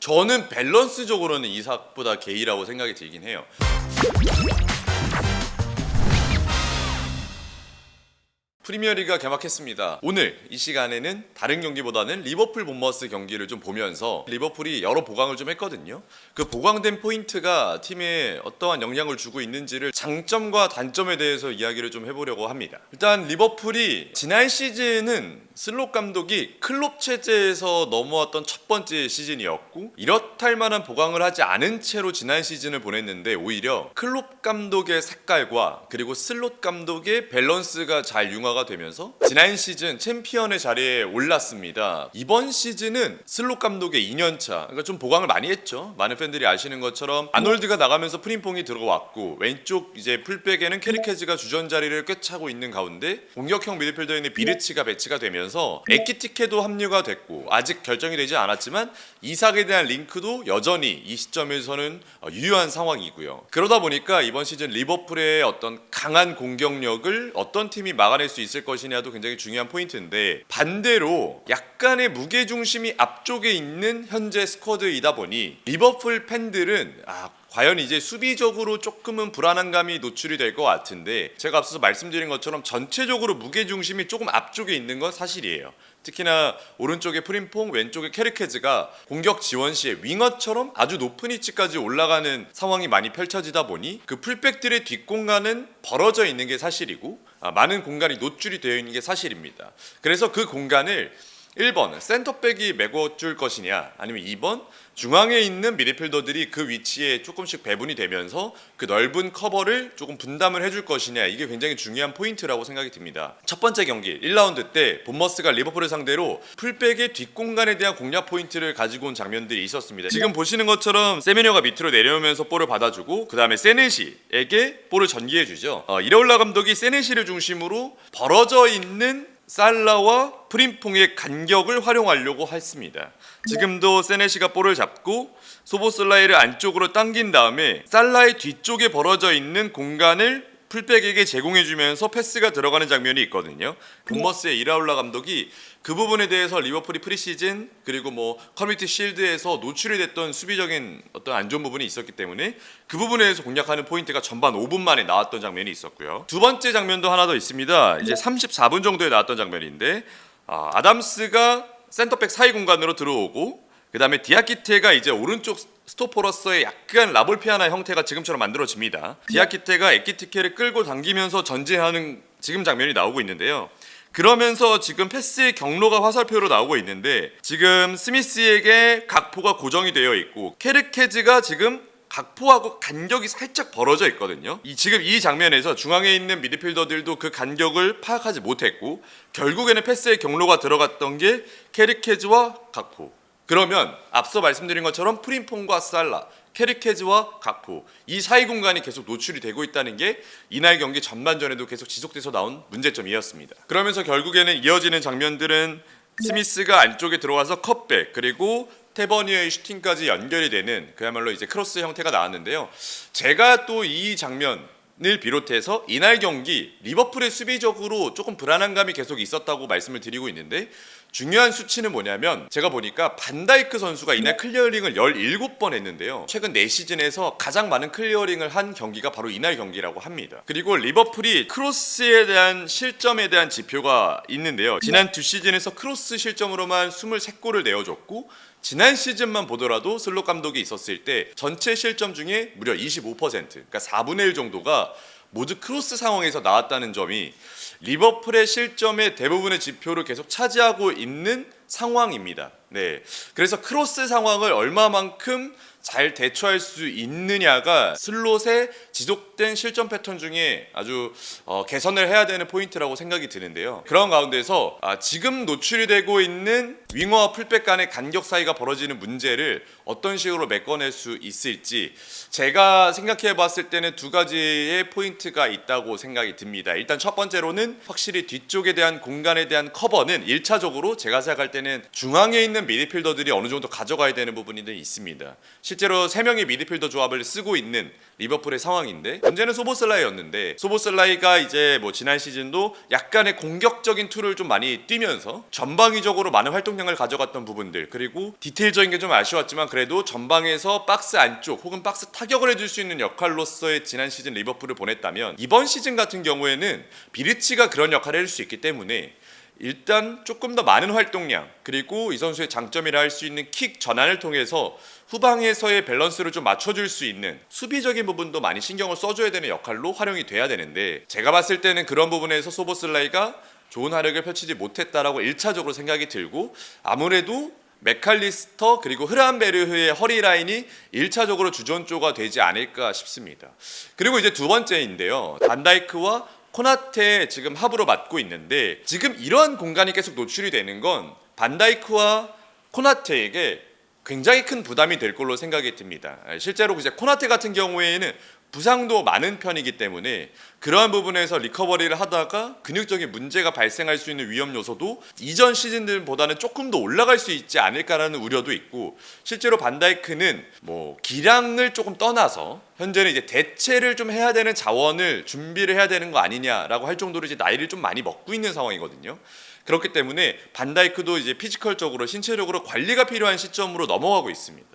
저는 밸런스적으로는 이삭보다 게이라고 생각이 들긴 해요. 프리미어리그가 개막했습니다. 오늘 이 시간에는 다른 경기보다는 리버풀 본머스 경기를 좀 보면서 리버풀이 여러 보강을 좀 했거든요. 그 보강된 포인트가 팀에 어떠한 영향을 주고 있는지를 장점과 단점에 대해서 이야기를 좀 해보려고 합니다. 일단 리버풀이 지난 시즌은 슬롯 감독이 클롭 체제에서 넘어왔던 첫 번째 시즌이었고 이렇다 할 만한 보강을 하지 않은 채로 지난 시즌을 보냈는데 오히려 클롭 감독의 색깔과 그리고 슬롯 감독의 밸런스가 잘 융화가 되면서 지난 시즌 챔피언의 자리에 올랐습니다. 이번 시즌은 슬롯 감독의 2년차, 그러니까 좀 보강을 많이 했죠. 많은 팬들이 아시는 것처럼 아놀드가 나가면서 프림퐁이 들어왔고 왼쪽 이제 풀백에는 케리케즈가 주전 자리를 꿰차고 있는 가운데 공격형 미드필더인 비르치가 배치가 되면서 에키티케도 합류가 됐고 아직 결정이 되지 않았지만 이삭에 대한 링크도 여전히 이 시점에서는 유효한 상황이고요. 그러다 보니까 이번 시즌 리버풀의 어떤 강한 공격력을 어떤 팀이 막아낼 수 있을 것이냐도 굉장히 중요한 포인트인데 반대로 약간의 무게중심이 앞쪽에 있는 현재 스쿼드이다 보니 리버풀 팬들은 과연 이제 수비적으로 조금은 불안한 감이 노출이 될 것 같은데 제가 앞서서 말씀드린 것처럼 전체적으로 무게중심이 조금 앞쪽에 있는 건 사실이에요. 특히나 오른쪽에 프림퐁, 왼쪽에 케르케즈가 공격 지원 시에 윙어처럼 아주 높은 위치까지 올라가는 상황이 많이 펼쳐지다 보니 그 풀백들의 뒷공간은 벌어져 있는 게 사실이고 많은 공간이 노출이 되어 있는 게 사실입니다. 그래서 그 공간을 1번 센터백이 메꿔줄 것이냐 아니면 2번 중앙에 있는 미드필더들이 그 위치에 조금씩 배분이 되면서 그 넓은 커버를 조금 분담을 해줄 것이냐, 이게 굉장히 중요한 포인트라고 생각이 듭니다. 첫 번째 경기 1라운드 때 본머스가 리버풀을 상대로 풀백의 뒷공간에 대한 공략 포인트를 가지고 온 장면들이 있었습니다. 지금 보시는 것처럼 세메녀가 밑으로 내려오면서 볼을 받아주고 그 다음에 세네시에게 볼을 전개해주죠. 이라올라 감독이 세네시를 중심으로 벌어져 있는 살라와 프림퐁의 간격을 활용하려고 했습니다. 지금도 세네시가 볼을 잡고 소보슬라이를 안쪽으로 당긴 다음에 살라의 뒤쪽에 벌어져 있는 공간을 풀백에게 제공해주면서 패스가 들어가는 장면이 있거든요. 본머스의 이라올라 감독이 그 부분에 대해서 리버풀이 프리시즌 그리고 커뮤니티 실드에서 노출이 됐던 수비적인 어떤 안 좋은 부분이 있었기 때문에 그 부분에 대해서 공략하는 포인트가 전반 5분 만에 나왔던 장면이 있었고요. 두 번째 장면도 하나 더 있습니다. 이제 34분 정도에 나왔던 장면인데 아담스가 센터백 사이 공간으로 들어오고 그 다음에 디아키테가 이제 오른쪽 스토퍼로서의 약간 라볼피아나 형태가 지금처럼 만들어집니다. 디아키테가 에키티케를 끌고 당기면서 전진하는 지금 장면이 나오고 있는데요. 그러면서 지금 패스의 경로가 화살표로 나오고 있는데 지금 스미스에게 각포가 고정이 되어 있고 케르케즈가 지금 각포하고 간격이 살짝 벌어져 있거든요. 지금 이 장면에서 중앙에 있는 미드필더들도 그 간격을 파악하지 못했고 결국에는 패스의 경로가 들어갔던 게 케르케즈와 각포. 그러면 앞서 말씀드린 것처럼 프림퐁과 살라, 케르케즈와 각포 이 사이 공간이 계속 노출이 되고 있다는 게 이날 경기 전반전에도 계속 지속돼서 나온 문제점이었습니다. 그러면서 결국에는 이어지는 장면들은 스미스가 안쪽에 들어와서 컷백 그리고 테버니어의 슈팅까지 연결이 되는 그야말로 이제 크로스 형태가 나왔는데요. 제가 또 이 장면을 비롯해서 이날 경기 리버풀의 수비적으로 조금 불안한 감이 계속 있었다고 말씀을 드리고 있는데 중요한 수치는 뭐냐면 제가 보니까 반다이크 선수가 이날 클리어링을 17번 했는데요. 최근 4시즌에서 가장 많은 클리어링을 한 경기가 바로 이날 경기라고 합니다. 그리고 리버풀이 크로스에 대한 실점에 대한 지표가 있는데요. 지난 2시즌에서 크로스 실점으로만 23골을 내어줬고 지난 시즌만 보더라도 슬롯 감독이 있었을 때 전체 실점 중에 무려 25%, 그러니까 4분의 1 정도가 모두 크로스 상황에서 나왔다는 점이 리버풀의 실점의 대부분의 지표를 계속 차지하고 있는 상황입니다. 네, 그래서 크로스 상황을 얼마만큼 잘 대처할 수 있느냐가 슬롯의 지속된 실점 패턴 중에 아주 개선을 해야 되는 포인트라고 생각이 드는데요. 그런 가운데서 지금 노출이 되고 있는 윙어와 풀백 간의 간격 사이가 벌어지는 문제를 어떤 식으로 메꿔낼 수 있을지 제가 생각해 봤을 때는 두 가지의 포인트가 있다고 생각이 듭니다. 일단 첫 번째로는 확실히 뒤쪽에 대한 공간에 대한 커버는 1차적으로 제가 생각할 때는 중앙에 있는 있는 미드필더들이 어느 정도 가져가야 되는 부분이 있습니다. 실제로 3명의 미드필더 조합을 쓰고 있는 리버풀의 상황인데 문제는 소보슬라이였는데 소보슬라이가 이제 뭐 지난 시즌도 약간의 공격적인 툴을 좀 많이 뛰면서 전방위적으로 많은 활동량을 가져갔던 부분들 그리고 디테일적인 게 좀 아쉬웠지만 그래도 전방에서 박스 안쪽 혹은 박스 타격을 해줄 수 있는 역할로서의 지난 시즌 리버풀을 보냈다면 이번 시즌 같은 경우에는 비르치가 그런 역할을 해줄 수 있기 때문에 일단 조금 더 많은 활동량 그리고 이 선수의 장점이라 할 수 있는 킥 전환을 통해서 후방에서의 밸런스를 좀 맞춰줄 수 있는 수비적인 부분도 많이 신경을 써줘야 되는 역할로 활용이 돼야 되는데 제가 봤을 때는 그런 부분에서 소보슬라이가 좋은 활약을 펼치지 못했다라고 1차적으로 생각이 들고 아무래도 맥칼리스터 그리고 흐란베르흐의 허리 라인이 1차적으로 주전조가 되지 않을까 싶습니다. 그리고 이제 두 번째인데요. 반다이크와 코나테 지금 합으로 맡고 있는데 지금 이러한 공간이 계속 노출이 되는 건 반다이크와 코나테에게 굉장히 큰 부담이 될 걸로 생각이 듭니다. 실제로 이제 코나테 같은 경우에는 부상도 많은 편이기 때문에 그러한 부분에서 리커버리를 하다가 근육적인 문제가 발생할 수 있는 위험 요소도 이전 시즌들보다는 조금 더 올라갈 수 있지 않을까라는 우려도 있고 실제로 반다이크는 뭐 기량을 조금 떠나서 현재는 이제 대체를 좀 해야 되는 자원을 준비를 해야 되는 거 아니냐라고 할 정도로 이제 나이를 좀 많이 먹고 있는 상황이거든요. 그렇기 때문에 반다이크도 이제 피지컬적으로 신체적으로 관리가 필요한 시점으로 넘어가고 있습니다.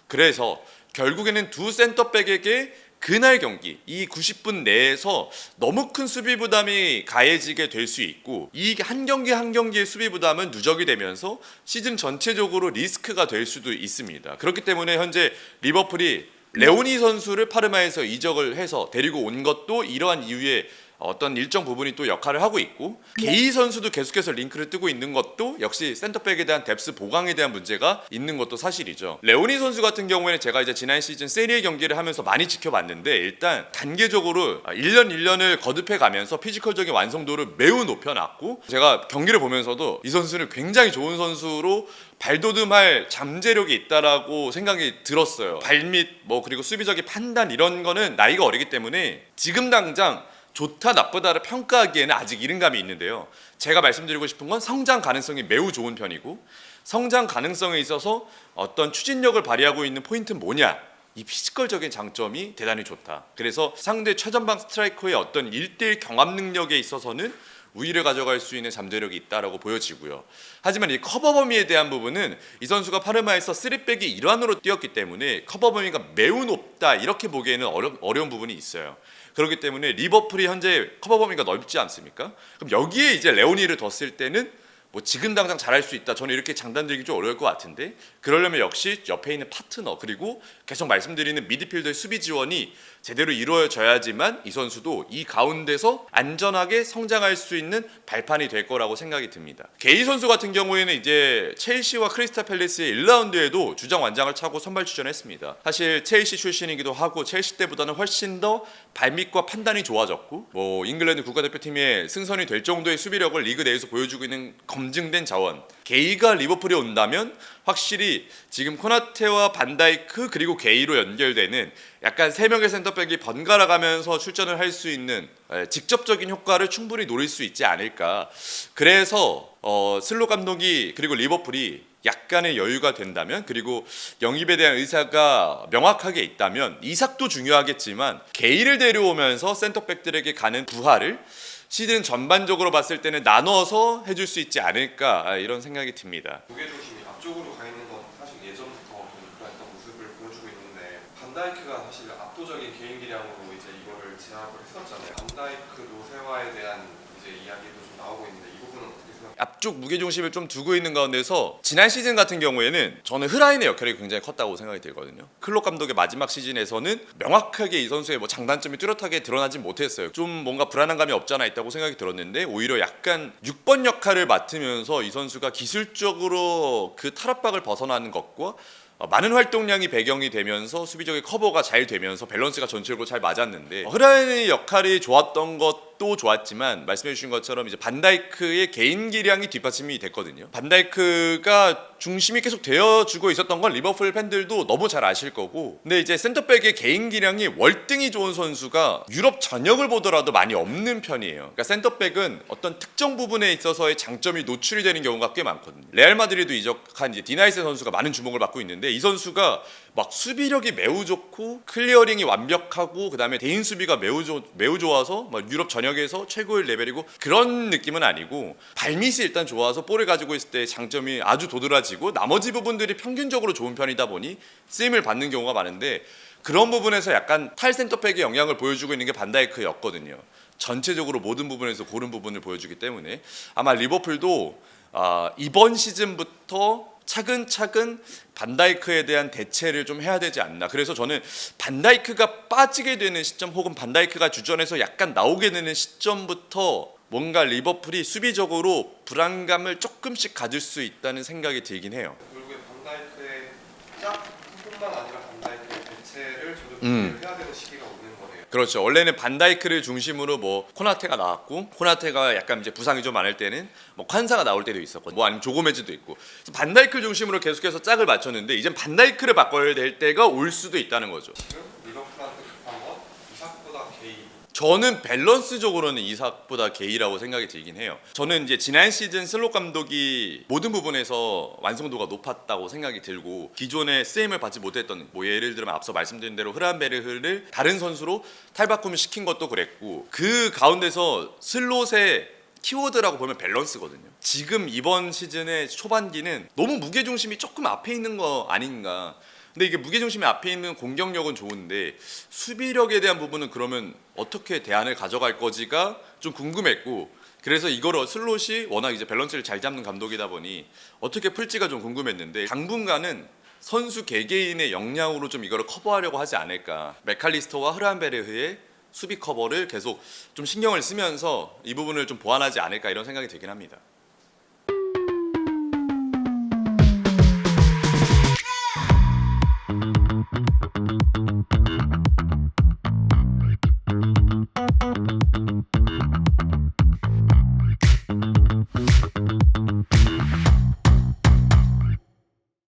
그래서 결국에는 두 센터백에게 그날 경기 이 90분 내에서 너무 큰 수비 부담이 가해지게 될 수 있고 이 한 경기 한 경기의 수비 부담은 누적이 되면서 시즌 전체적으로 리스크가 될 수도 있습니다. 그렇기 때문에 현재 리버풀이 레오니 선수를 파르마에서 이적을 해서 데리고 온 것도 이러한 이유에 어떤 일정 부분이 또 역할을 하고 있고 게이 선수도 계속해서 링크를 뜨고 있는 것도 역시 센터백에 대한 뎁스 보강에 대한 문제가 있는 것도 사실이죠. 레오니 선수 같은 경우에는 제가 이제 지난 시즌 세리에 경기를 하면서 많이 지켜봤는데 일단 단계적으로 1년 1년을 거듭해 가면서 피지컬적인 완성도를 매우 높여놨고 제가 경기를 보면서도 이 선수는 굉장히 좋은 선수로 발돋움할 잠재력이 있다라고 생각이 들었어요. 발밑 뭐 그리고 수비적인 판단 이런 거는 나이가 어리기 때문에 지금 당장 좋다 나쁘다를 평가하기에는 아직 이른 감이 있는데요. 제가 말씀드리고 싶은 건 성장 가능성이 매우 좋은 편이고 성장 가능성에 있어서 어떤 추진력을 발휘하고 있는 포인트는 뭐냐? 이 피지컬적인 장점이 대단히 좋다. 그래서 상대 최전방 스트라이커의 어떤 1대1 경합 능력에 있어서는 우위를 가져갈 수 있는 잠재력이 있다라고 보여지고요. 하지만 이 커버 범위에 대한 부분은 이 선수가 파르마에서 3백의 일환으로 뛰었기 때문에 커버 범위가 매우 높다 이렇게 보기에는 어려운 부분이 있어요. 그렇기 때문에 리버풀이 현재 커버 범위가 넓지 않습니까? 그럼 여기에 이제 레오니를 뒀을 때는 뭐 지금 당장 잘할 수 있다. 저는 이렇게 장단드리기 좀 어려울 것 같은데 그러려면 역시 옆에 있는 파트너 그리고 계속 말씀드리는 미드필더의 수비 지원이 제대로 이루어져야지만 이 선수도 이 가운데서 안전하게 성장할 수 있는 발판이 될 거라고 생각이 듭니다. 게이 선수 같은 경우에는 이제 첼시와 크리스탈 팰리스의 1라운드에도 주장 완장을 차고 선발 출전했습니다. 사실 첼시 출신이기도 하고 첼시 때보다는 훨씬 더 발밑과 판단이 좋아졌고 뭐 잉글랜드 국가대표팀에 승선이 될 정도의 수비력을 리그 내에서 보여주고 있는 검증된 자원 게이가 리버풀에 온다면 확실히 지금 코나테와 반다이크 그리고 게이로 연결되는 약간 3명의 센터백이 번갈아 가면서 출전을 할 수 있는 직접적인 효과를 충분히 노릴 수 있지 않을까. 그래서 슬롯 감독이 그리고 리버풀이 약간의 여유가 된다면 그리고 영입에 대한 의사가 명확하게 있다면 이삭도 중요하겠지만 게이를 데려오면서 센터백들에게 가는 부하를 시즌 전반적으로 봤을 때는 나눠서 해줄 수 있지 않을까 이런 생각이 듭니다. 무게중심이 앞쪽으로 가 있는 건 사실 예전부터 좀 그랬던 모습을 보여주고 있는데 반다이크가 사실 압도적인 개인 기량으로 이제 이거를 제압을 했었잖아요. 반다이크 노세화에 대한 이제 이야기도 좀 나오고 있는데 이 부분은 어떻게 생각하세요? 앞쪽 무게중심을 좀 두고 있는 가운데서 지난 시즌 같은 경우에는 저는 흐라인의 역할이 굉장히 컸다고 생각이 들거든요. 클롭 감독의 마지막 시즌에서는 명확하게 이 선수의 뭐 장단점이 뚜렷하게 드러나진 못했어요. 좀 뭔가 불안한 감이 없지 않아 있다고 생각이 들었는데 오히려 약간 6번 역할을 맡으면서 이 선수가 기술적으로 그 탈압박을 벗어나는 것과 많은 활동량이 배경이 되면서 수비적인 커버가 잘 되면서 밸런스가 전체적으로 잘 맞았는데 흐라인의 역할이 좋았던 것도 좋았지만 말씀해 주신 것처럼 이제 반다이크의 개인 기량이 뒷받침이 됐거든요. 반다이크가 중심이 계속 되어주고 있었던 건 리버풀 팬들도 너무 잘 아실 거고, 근데 이제 센터백의 개인 기량이 월등히 좋은 선수가 유럽 전역을 보더라도 많이 없는 편이에요. 그러니까 센터백은 어떤 특정 부분에 있어서의 장점이 노출이 되는 경우가 꽤 많거든요. 레알 마드리드 이적한 이제 디나이스 선수가 많은 주목을 받고 있는데, 이 선수가 막 수비력이 매우 좋고 클리어링이 완벽하고 그다음에 개인 수비가 매우 좋아서 막 유럽 전역에서 최고의 레벨이고 그런 느낌은 아니고, 발밑이 일단 좋아서 볼을 가지고 있을 때 장점이 아주 도드라지고 나머지 부분들이 평균적으로 좋은 편이다 보니 쓰임을 받는 경우가 많은데, 그런 부분에서 약간 탈 센터백의 영향을 보여주고 있는 게 반다이크였거든요. 전체적으로 모든 부분에서 고른 부분을 보여주기 때문에 아마 리버풀도 이번 시즌부터 차근차근 반다이크에 대한 대체를 좀 해야 되지 않나. 그래서 저는 반다이크가 빠지게 되는 시점 혹은 반다이크가 주전에서 약간 나오게 되는 시점부터 뭔가 리버풀이 수비적으로 불안감을 조금씩 가질 수 있다는 생각이 들긴 해요. 결국에 반다이크의 짝뿐만 아니라 반다이크의 대체를 저도 해야 되는 시기가 오는 거네요. 그렇죠. 원래는 반다이크를 중심으로 뭐 코나테가 나왔고, 코나테가 약간 이제 부상이 좀 많을 때는 뭐 콴사가 나올 때도 있었고, 뭐 아니면 조고메즈도 있고, 그래서 반다이크를 중심으로 계속해서 짝을 맞췄는데 이젠 반다이크를 바꿔야 될 때가 올 수도 있다는 거죠. 지금 리버풀한테 급한 건 이삭보다 게이. 저는 밸런스적으로는 이삭보다 게이라고 생각이 들긴 해요. 저는 이제 지난 시즌 슬롯 감독이 모든 부분에서 완성도가 높았다고 생각이 들고, 기존에 쓰임을 받지 못했던 뭐 예를 들면 앞서 말씀드린 대로 흐란베르흐를 다른 선수로 탈바꿈을 시킨 것도 그랬고, 그 가운데서 슬롯의 키워드라고 보면 밸런스거든요. 지금 이번 시즌의 초반기는 너무 무게중심이 조금 앞에 있는 거 아닌가. 근데 이게 무게중심이 앞에 있는 공격력은 좋은데 수비력에 대한 부분은 그러면 어떻게 대안을 가져갈 거지가 좀 궁금했고, 그래서 이거를 슬롯이 워낙 이제 밸런스를 잘 잡는 감독이다 보니 어떻게 풀지가 좀 궁금했는데, 당분간은 선수 개개인의 역량으로 좀 이거를 커버하려고 하지 않을까. 맥칼리스터와 흐란베르흐의 수비 커버를 계속 좀 신경을 쓰면서 이 부분을 좀 보완하지 않을까, 이런 생각이 들긴 합니다.